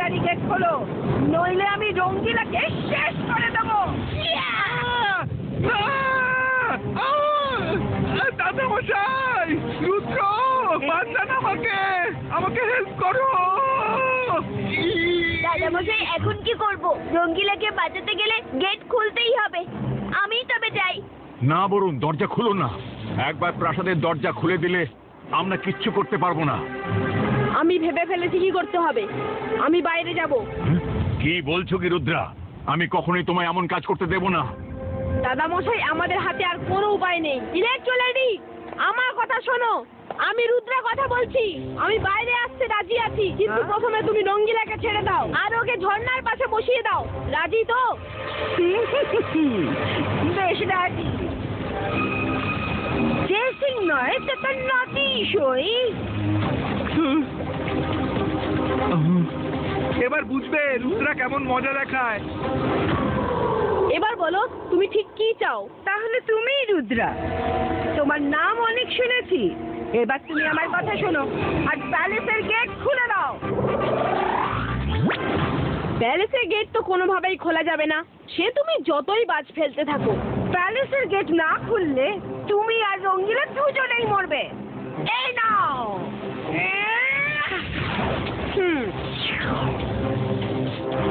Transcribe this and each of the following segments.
তাড়াতাড়ি গেট খোলো, নইলে আমি রঙ্গিলাকে শেষ করে দেবো। দাদা মশাই, রুদ্র, বাঁচান আমাকে, আমাকে হেল্প করো। দাদামশাই, এখন কি করব? রঙ্গিলাকে বাঁচাতে গেলে গেট খুলতেই হবে। আমি তবে যাই। না বরুণ, দরজা খুলো না। একবার প্রাসাদের দরজা খুলে দিলে আমরা কিচ্ছু করতে পারবো না। আমি ভেবে ফেলেছি কি করতে হবে। আমি বাইরে যাব। কি বলছো কি রুদ্রা? আমি কখনোই তোমায় এমন কাজ করতে দেব না। দাদামশাই, আমাদের হাতে আর কোনো উপায় নেই। ইলেকট্রোলেডি, আমার কথা শোনো। আমি রুদ্রা কথা বলছি। আমি বাইরে আসতে রাজি আছি, কিন্তু প্রথমে তুমি রঙ্গিলাকে ছেড়ে দাও আর ওকে ঝর্ণার পাশে বসিয়ে দাও। রাজি তো? বেশ রাজি। চেসিং নয়, তো তোর নটি সই। এবার বুঝবে রুদ্রা কেমন মজা দেখায়। এবার বলো, তুমি ঠিক কি চাও? তাহলে তুমিই রুদ্রা। তোমার নাম অনেক শুনেছি। এবার তুমি আমার কথা শোনো আর প্যালেসের গেট খুলে দাও। প্যালেসের গেট তো কোনোভাবেই খোলা যাবে না। সে তুমি যতই বাজ ফেলতে থাকো। প্যালেসের গেট না খুললে তুমি আর রঙ্গিলা দুজনেই মরবে। এই নাও।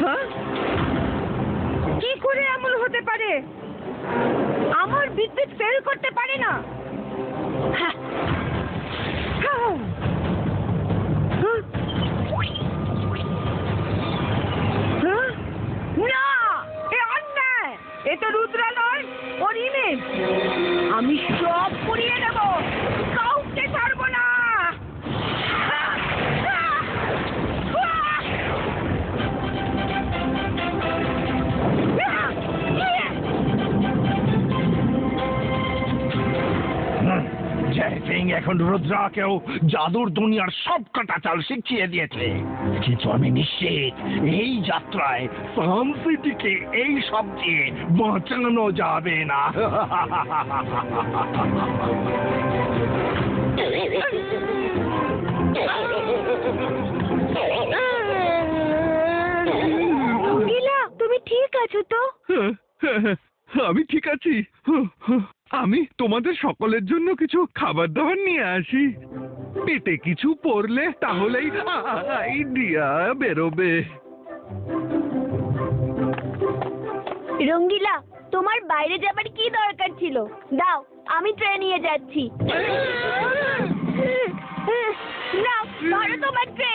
হ্যাঁ? কি করে এমন হতে পারে? আমার বিদ্যুৎ ফেল করতে পারে না। না, এ অন্যায়। এ তো রুদ্রা নয়, ওর ইমেজ। আমি সব পুড়িয়ে দেব, কাউকে ছাড়বো না। জয় সিং এখন রুদ্রাকেও জাদুর দুনিয়ার সব কটা চাল শিখিয়ে দিয়েছে, কিন্তু আমি নিশ্চিত এই যাত্রায় সাম সিটিকে এই সব দিয়ে বাঁচানো যাবে না। রঙ্গিলা, তুমি ঠিক আছো তো? আমি ঠিক আছি। আমি তোমাদের সকলের জন্য কিছু খাবার দাবার নিয়ে আসি। পেটে কিছু পড়লে তাহলেই আইডিয়া বেরোবে। রঙ্গিলা, তোমার বাইরে যাবার কি দরকার ছিল? দাও, আমি ট্রেন নিয়ে যাচ্ছি। নাও, ধরো তোমার ট্রে।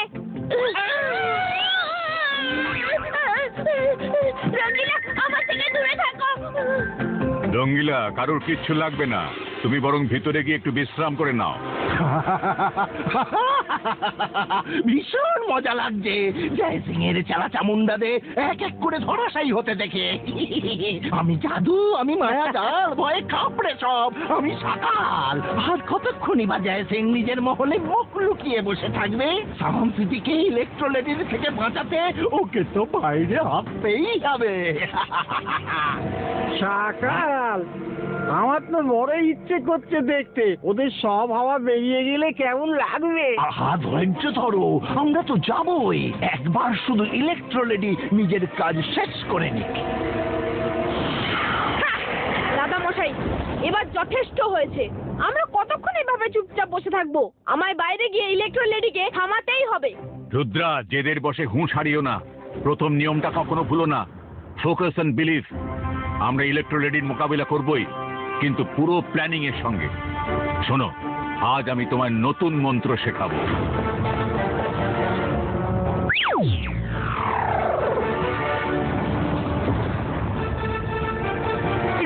রঙ্গিলা, আমার থেকে দূরে থাকো। রঙ্গিলা, কারোর কিচ্ছু লাগবে না। তুমি বরং ভিতরে গিয়ে একটু বিশ্রাম করে নাও। ভীষণ মজা লাগছে জয় সিং এর চালা চামুন্ডাদের এক এক করে ধরাশায়ী হতে দেখে। আমি জাদু, আমি মায়াজাল, ভয়ে কাঁপড়ে সব। আমি সাকাল। আর কতক্ষণই বা জয় সিং নিজের মহলে মুখ লুকিয়ে বসে থাকবে? সাম সিটিকে ইলেকট্রোলেটির থেকে বাঁচাতে ওকে তো বাইরে আসতেই হবে। সাকাল, আমার তো বড় ইচ্ছে করছে দেখতে ওদের সব হাওয়া বেরিয়ে গেলে কেমন লাগবে। আহা, ধৈর্য ধরো, আমরা তো যাবই। একবার শুধু ইলেকট্রোলেটি নিজের কাজ শেষ করে নিক। দাদা মশাই, এবার যথেষ্ট হয়েছে। আমরা কতক্ষণ এভাবে চুপচাপ বসে থাকবো? আমায় বাইরে গিয়ে ইলেকট্রোলেডিকে থামাতেই হবে। রুদ্রা, জেদের বসে হুঁশ হারিও না। প্রথম নিয়মটা কখনো ভুলো না, ফোকাস অ্যান্ড বিলিভ। আমরা ইলেকট্রোলেডির মোকাবিলা করবই, কিন্তু পুরো প্ল্যানিং এর সঙ্গে। শোনো, আজ আমি তোমায় নতুন মন্ত্র শেখাবো।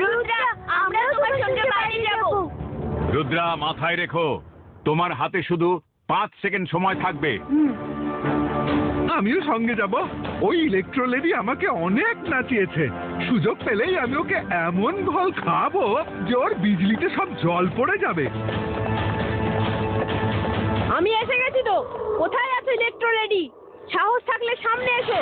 রুদ্রা, আমরাও তোমার সঙ্গে বাইরে যাব। রুদ্রা, মাথায় রেখো, তোমার হাতে শুধু 5 সেকেন্ড সময় থাকবে। আমিও সঙ্গে যাব। ওই ইলেকট্রোলেডি আমাকে অনেক নাচিয়েছে। সুযোগ পেলেই আমি ওকে এমন ফল খাবো যে ওর বিজলিতে সব জল পড়ে যাবে। আমি এসে গেছি তো। কোথায় আছো ইলেকট্রোলেডি? সাহস থাকলে সামনে এসো।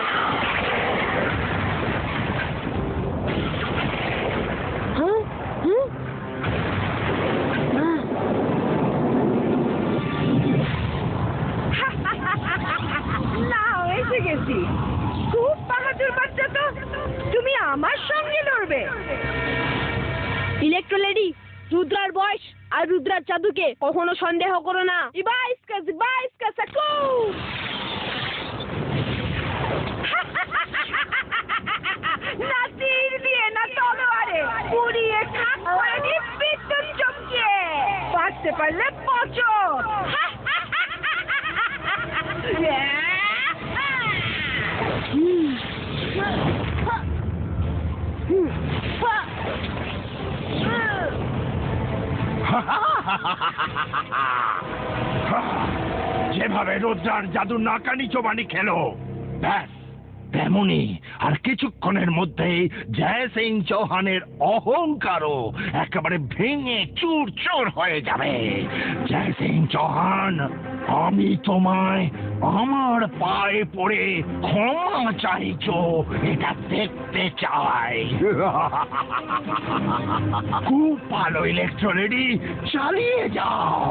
নাও, এসে গেছি। আমার সঙ্গে লড়বে? ইলেকট্রো লেডি, রুদ্রার বয়স আর রুদ্রার জাদুকে কখনো সন্দেহ করো না। ইবাইস্কা সাকু! নাতির দিয়ে না তলোয়ারে পুড়িয়ে খাক করে দি বিদ্যুৎ চমকে। বাঁচতে পারলে পচো। যেভাবে রুদ্রার জাদু নাকানি চোবানি খেলো, ব্যাস তেমনি আর কিছুক্ষণের মধ্যেই জয় সিং চৌহানের অহংকারও একেবারে ভেঙে চুর চুর হয়ে যাবে। জয় সিং চৌহান, আমি তোমায় আমার পায়ে পড়ে ক্ষমা চাইছো এটা দেখতে চাই। খুব ভালো ইলেকট্রো রেডি, চালিয়ে যাও।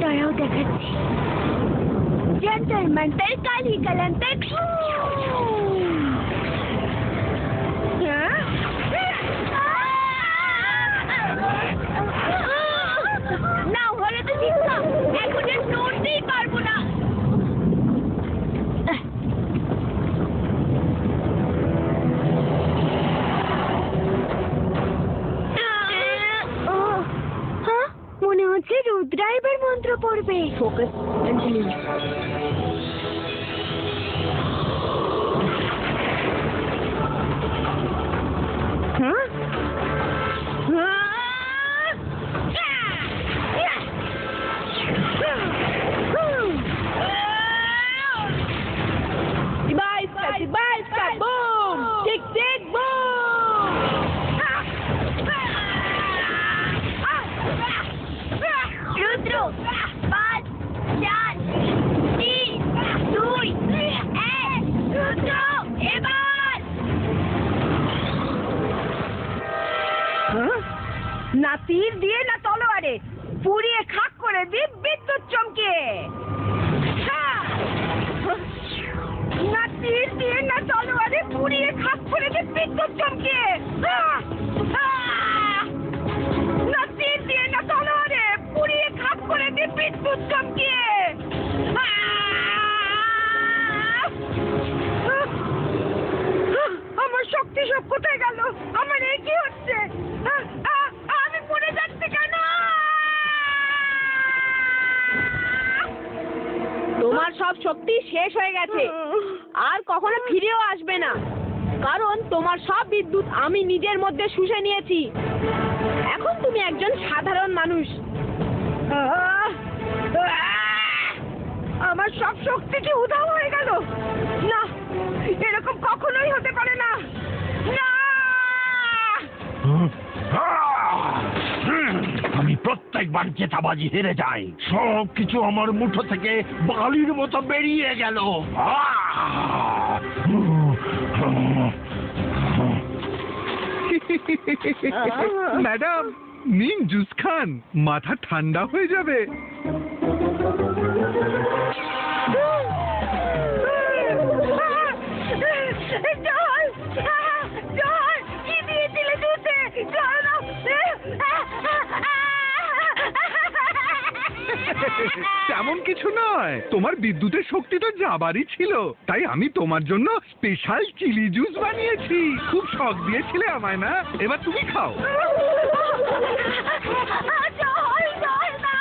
দাঁড়াও দেখাচ্ছি। যন্তর মন্তর কালি কলন্তর। না হলে তো জিতলাম, এখন আর নড়তেই পারবো না। মনে হচ্ছে রুদ্রা এবার মন্ত্র পড়বে। Focus, continue. Ibaisca, boom! Tick, tick, boom! রুদ্র, 5, 4, 3, 2, 1, রুদ্র এবার। নাতির দিয়ে না তলোয়ারে পুড়িয়ে খাক করে দি বিদ্যুৎ চমকে। নাতির দিয়ে না তলোয়ারে পুড়িয়ে খাক করে দি বিদ্যুৎ চমকে। নাতির দিয়ে না তলোয়ারে পুড়িয়ে খাক করে দি বিদ্যুৎ চমকে। আমার শক্তি সব কোথায় গেল? আমার এই কি হচ্ছে? আমি পড়ে যাচ্ছি কেন? তোমার সব শক্তি শেষ হয়ে গেছে, আর কখনো ফিরেও আসবে না, কারণ তোমার সব বিদ্যুৎ আমি নিজের মধ্যে শুষে নিয়েছি। এখন তুমি একজন সাধারণ মানুষ। আমার সব শক্তি কি উধাও হয়ে গেল? না, এরকম কখনোই হতে পারে না। না! আমি প্রত্যেকবার জেতাবাজি হেরে যাই, সব কিছু আমার মুঠো থেকে বালির মতো বেরিয়ে গেল। ম্যাডাম, নিন জুস খান, মাথা ঠান্ডা হয়ে যাবে। জল! জল! কি দিয়েছিলে দুধে? জল দাও! তেমন কিছু নয়, তোমার বিদ্যুতের শক্তি তো যাবারই ছিল, তাই আমি তোমার জন্য স্পেশাল চিলি জুস বানিয়েছি। খুব শখ দিয়েছিলে আমায় না? এবার তুমি খাও। জল! জল দাও!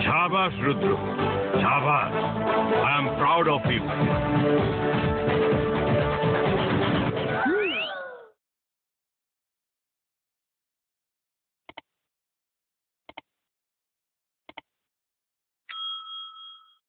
Shabash, Rudra. Shabash. I am proud of you.